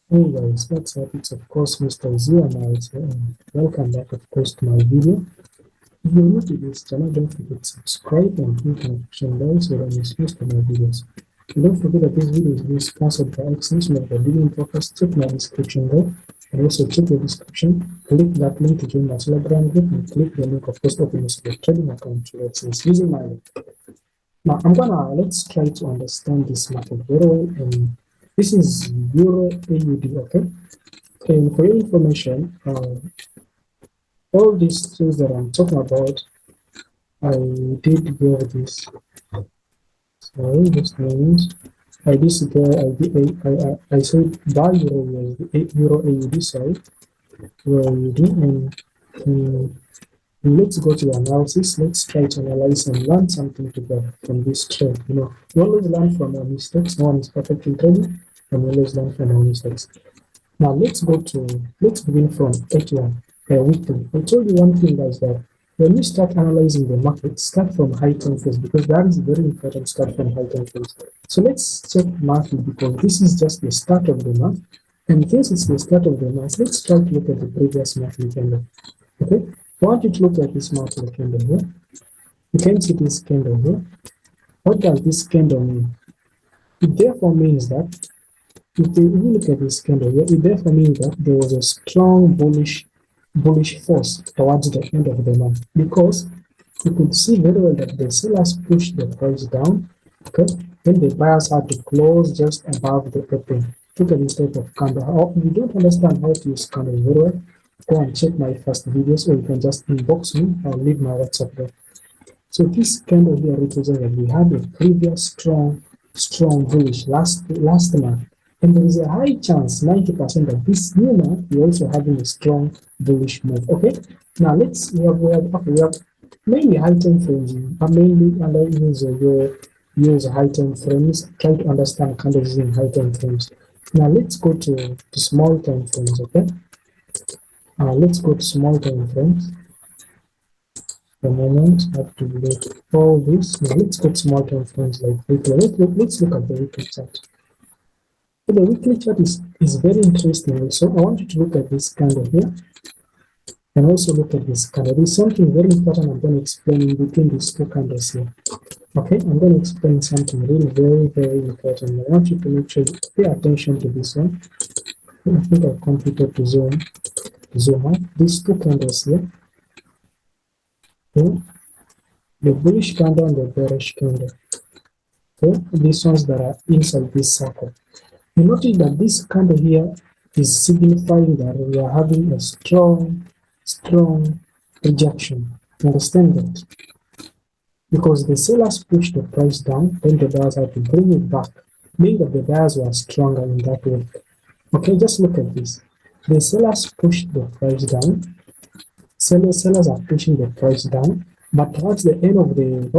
Hey guys, what's up? It's of course Mr. Zio Analyse here, and welcome back of course to my video. If you're new to this channel, don't forget to subscribe and click the notification bell so that you miss most of my videos. And don't forget that this video is being sponsored by Extension of the video purpose. Check my description there, and also check the description, click that link to join my Telegram group, and click the link of course open your trading account to access using my link. Now let's try to understand this market very well, and this is Euro AUD, okay? And for your information, all these things that I'm talking about, I did wear this. Sorry, this means I said buy Euro AUD, sorry, Euro AUD, and let's go to the analysis. Let's try to analyze and learn something together from this trade. You know, we always learn from our mistakes. No one is perfect in trading, and we always learn from our mistakes. Now let's begin from H1 weekly. I told you one thing, guys, that when you start analyzing the market, start from high time frames, because that is very important. Start from high time frames. So let's check monthly, because this is just the start of the month, and since it's the start of the month, let's try to look at the previous monthly candle. Okay, I want you to look at this monthly candle here. You can see this candle here. What does this candle mean? It therefore means that if you look at this candle here, it therefore means that there was a strong bullish force towards the end of the month, because you could see very well that the sellers pushed the price down, okay, then the buyers had to close just above the open. Look at this type of candle. If you don't understand how to use candle very well, go and check my first videos, or you can just inbox me. I'll leave my WhatsApp there. So this candle here represents that we had a previous strong bullish last month. And there is a high chance, 90%, that this new month we're also having a strong bullish move. Okay, now we have mainly high time frames, but mainly use high time frames. Try to understand candles using high time frames. Now let's go to small time frames. Okay, let's go to small time frames. The moment I have to delete all this. Now let's go to small time frames like weekly. Let's look at the weekly chart. So the weekly chart is very interesting. So I want you to look at this candle here, and also look at this candle. There's something very important I'm going to explain in between these two candles here. Okay, I'm going to explain something really very important. I want you to make sure you pay attention to this one. I think I've completed to zoom out. These two candles here. Okay, the bullish candle and the bearish candle. Okay, these ones that are inside this circle. You notice that this candle here is signifying that we are having a strong rejection. Understand that? Because the sellers pushed the price down, then the buyers had to bring it back, meaning that the buyers were stronger in that way. Okay, just look at this. The sellers pushed the price down. Sellers are pushing the price down, but towards the end of the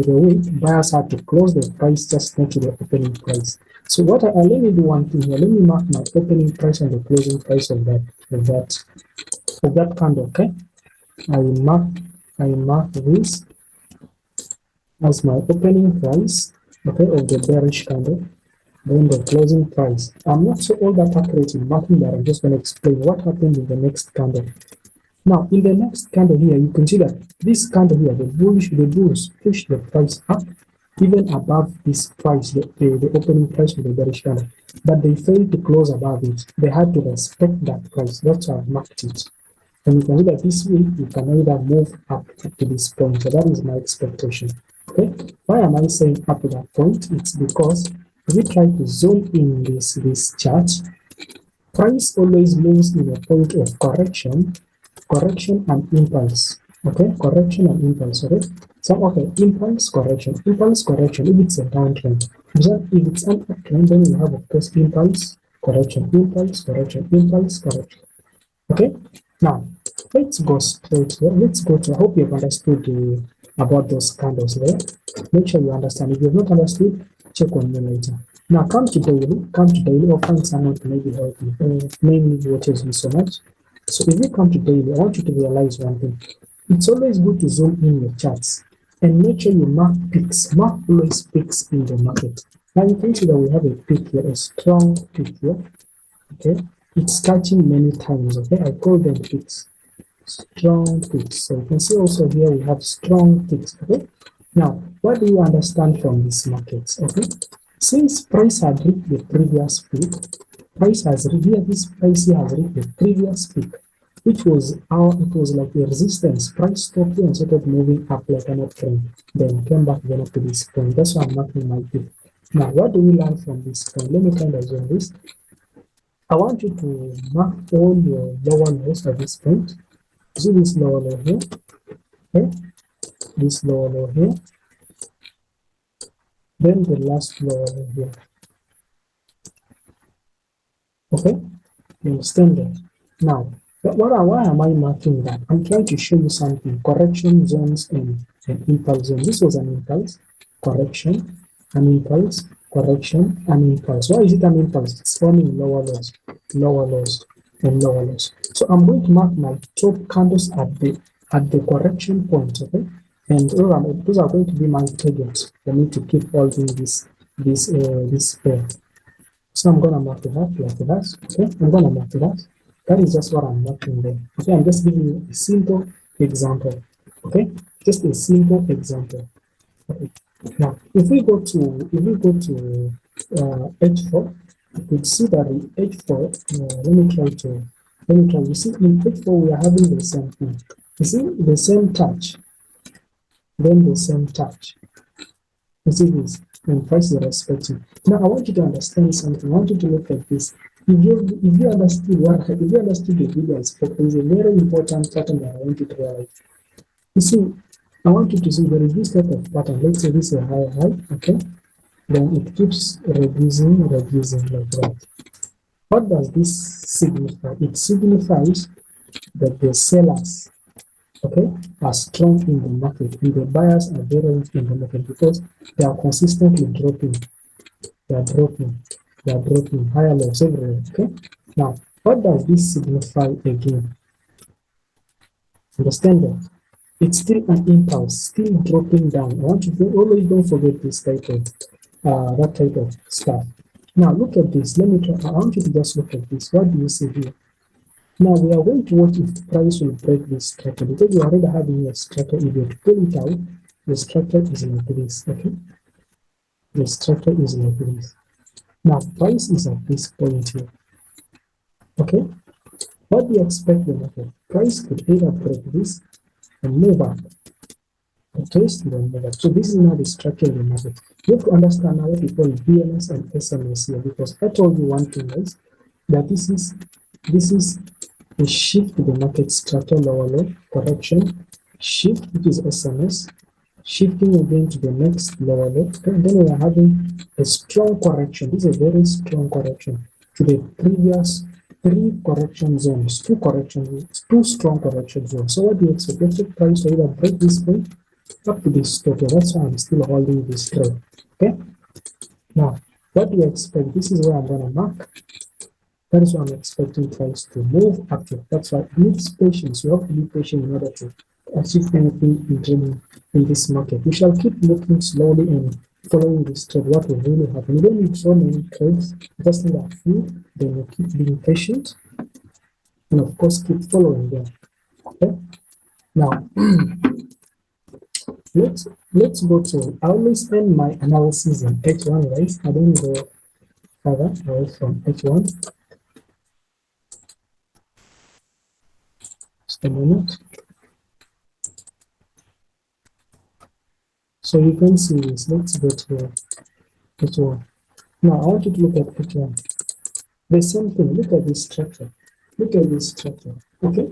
week, buyers had to close the price just next to the opening price. So let me do one thing here. Let me mark my opening price and the closing price of that candle. Okay, I mark this as my opening price, okay, of the bearish candle, then the closing price. I'm not so all that accurate in marking that. I'm just going to explain what happened in the next candle. Now, in the next candle here, you can see that this candle here, the bulls pushed the price up even above this price, the opening price of the bearish candle, but they failed to close above it. They had to respect that price. That's how I marked it. And you can see that this week you can either move up to this point. So that is my expectation. Okay. Why am I saying up to that point? It's because if we try to zoom in this chart, price always moves in a point of correction and impulse. Okay, correction and impulse. Okay, so impulse correction. If it's a downtrend, if it's an uptrend, then you have of course impulse correction. Okay, now let's go straight here. Let's go to, I hope you've understood about those candles there. Make sure you understand. If you've not understood, check on me later. Now come to daily, or find someone to maybe help you. Mainly watches me so much. So if you come to daily, I want you to realize one thing. It's always good to zoom in your charts and make sure you mark peaks. Mark always peaks in the market. Now you can see that we have a peak here, a strong peak here. Okay, it's catching many times. Okay, I call them peaks, strong peaks. So you can see also here we have strong peaks. Okay, now what do you understand from these markets? Okay, since price had reached the previous peak, this price here has reached the previous peak, which was it was like a resistance. Price stopped here and started moving up like an uptrend, then came back then up to this point. That's why I'm marking my peak. Now, what do we learn from this point? Let me kind of zoom this. I want you to mark all your lower lows at this point. See this lower low here, okay? This lower low here, then the last lower low here, okay? You understand that? Now, why am I marking that? I'm trying to show you something. Correction zones and impulse zone. This was an impulse, correction, an impulse, correction, an impulse. Why is it an impulse? It's forming lower lows, and lower lows. So I'm going to mark my top candles at the correction point, okay? And those are going to be my targets for me to keep holding this pair. So I'm gonna mark it up like that. Okay, I'm gonna mark it up. That is just what I'm marking there. Okay, I'm just giving you a simple example. Okay, just a simple example. Okay. Now, if we go to H4, you could see that in H4. Let me try. You see, in H4 we are having the same thing. You see the same touch, then the same touch. You see this, and price is respecting. Now I want you to understand something. I want you to look at this. If you understood the video I spoke, there is a very important pattern that I want you to realize. You see, I want you to see there is this type of pattern. Let's say this is a high, okay? Then it keeps reducing like that. What does this signify? It signifies that the sellers, okay, are strong in the market and the buyers are very weak in the market because they are consistently dropping. They are dropping higher lows everywhere. Okay. Now, what does this signify again? Understand that it's still an impulse, still dropping down. I want you to always don't forget this type of that type of stuff. Now look at this. Let me try. I want you to just look at this. What do you see here? Now we are going to watch if the price will break this structure because we are already having a structure. If you pull it out, the structure is like this. Okay, the structure is like this. Now price is at this point here. Okay, what do you expect the market? Price could either break this and move up. Okay, so this is now the structure of the market. You have to understand now what we call BMS and SMS here because I told you one thing is that this is a shift to the market structure, lower low, correction, shift, which is SMS, shifting again to the next lower low, and then we are having a strong correction. This is a very strong correction to the previous three correction zones, two strong correction zones. So what do you expect? You expect price to either break this point up to this top here. That's why I'm still holding this trade. Okay. Now, what do you expect? This is where I'm gonna mark. That is why I'm expecting price to move up to. That's why it needs patience. You have to be patient in order to achieve anything in trading in this market. We shall keep looking slowly and following this trade. What will really happen? You don't need so many trades. Just need a few. Then you keep being patient, and of course keep following them. Okay. Now. Let's go to. I always end my analysis in H1, right? I don't go further away from H1. Just a minute. So you can see this. Let's go to H1. Now I want you to look at H1. The same thing. Look at this structure. Look at this structure. Okay.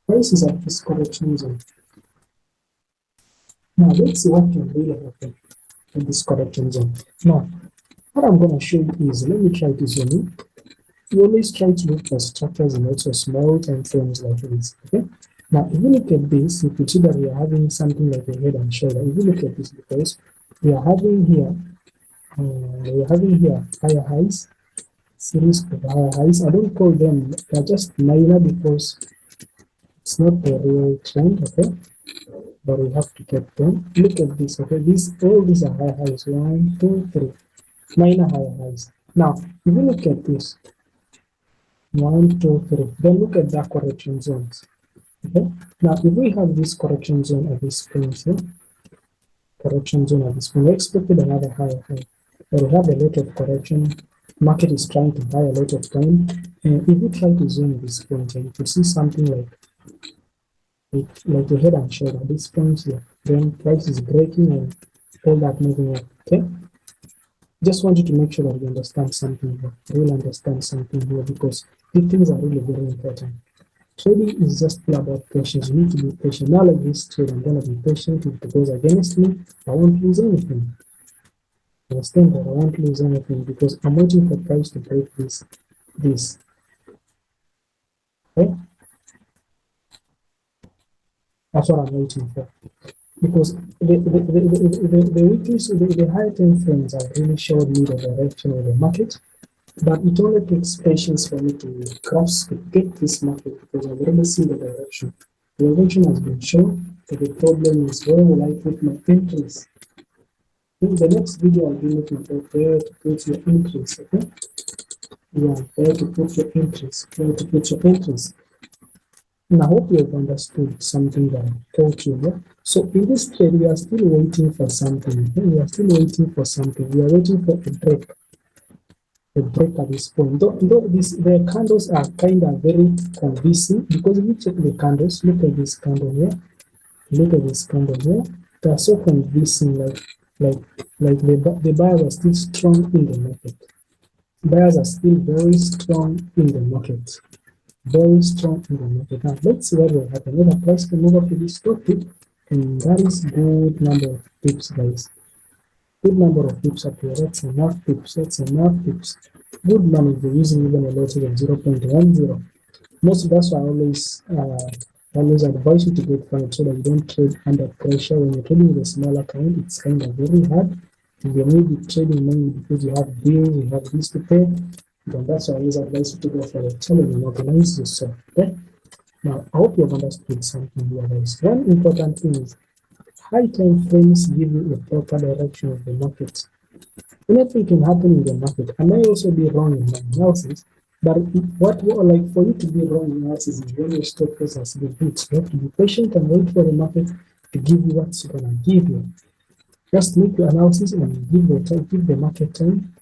Price is at this correction zone. Now let's see what can really happen in this correction zone. Now, what I'm going to show you is, let me try to zoom in. You always try to look for structures and also small time frames like this. Okay. Now, if you look at this, you can see that we are having something like a head and shoulder. If you look at this, because we are having here higher highs, series of higher highs. I don't call them; they are just minor because it's not a real trend. Okay. but we have to get them. Look at this, okay? All these are high highs. 1, 2, 3. Minor high highs. Now, if you look at this, 1, 2, 3. Then look at the correction zones. Okay. Now, if we have this correction zone at this point here, correction zone at this point, we expected another higher high. But we have a lot of correction. Market is trying to buy a lot of time. And if we try to zoom this point, and you see something like a head and shoulder, this point here, then price is breaking and all that moving up. Okay. Just want you to make sure that you understand something here. Really understand something here because these things are really very important. Trading is just all about patience. You need to be patient. Not like this trade, I'm gonna be patient. If it goes against me, I won't lose anything. Understand that I won't lose anything because I'm waiting for price to break this. Okay? That's what I'm waiting for. Because the weeklies, the high time frames have really showed me the direction of the market. But it only takes patience for me to cross to get this market because I've already seen the direction. The direction has been shown, but the problem is where will I put my entries? In the next video, I'll be looking at where to put your entries, okay? Yeah, where to put your entries, where to put your entries. And I hope you have understood something that I told you. Yeah? So in this trade, we are still waiting for something. Okay? We are still waiting for something. We are waiting for a break at this point. Though the candles are kind of very convincing because if you check the candles, look at this candle here, look at this candle here. They are so convincing, like the buyers are still strong in the market. Buyers are still very strong in the market. Very strong in the market. Now let's see what will happen. Let the price can move up to this topic, and that is good number of pips, guys. Good number of pips up here. That's enough pips. That's enough pips. Good money if you're using even a lot of 0.10. Most of us are always advise you to get quiet so that you don't trade under pressure. When you're trading with a small account, it's kind of very hard. If you may be trading money because you have bills, you have this to pay, then that's why I always advise you to go for a challenge and organize yourself. Okay? Now, I hope you have understood something here, guys. One important thing is high time frames give you a proper direction of the market. Anything can happen in the market. I may also be wrong in my analysis, but what like for you to be wrong in analysis is when your stop loss has been hit. You have to be patient and wait for the market to give you what's gonna give you. Just make your analysis and give the market time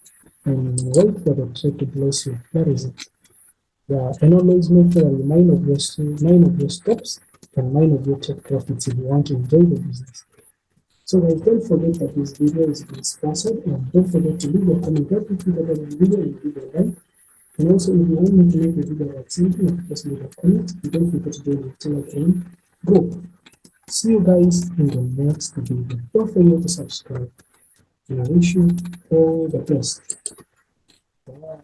and wait for the trade to bless you. That is it. Yeah, and always make sure you mind of your stops and mind of your take profits if you want to enjoy the business. So guys, don't forget that this video is being sponsored, and don't forget to leave a comment. If you like the video, and give a like. And also, if you want me to make a video like something, just leave a comment. And don't forget to join the Telegram group. See you guys in the next video. Don't forget to subscribe. And I wish you all the best. Bye.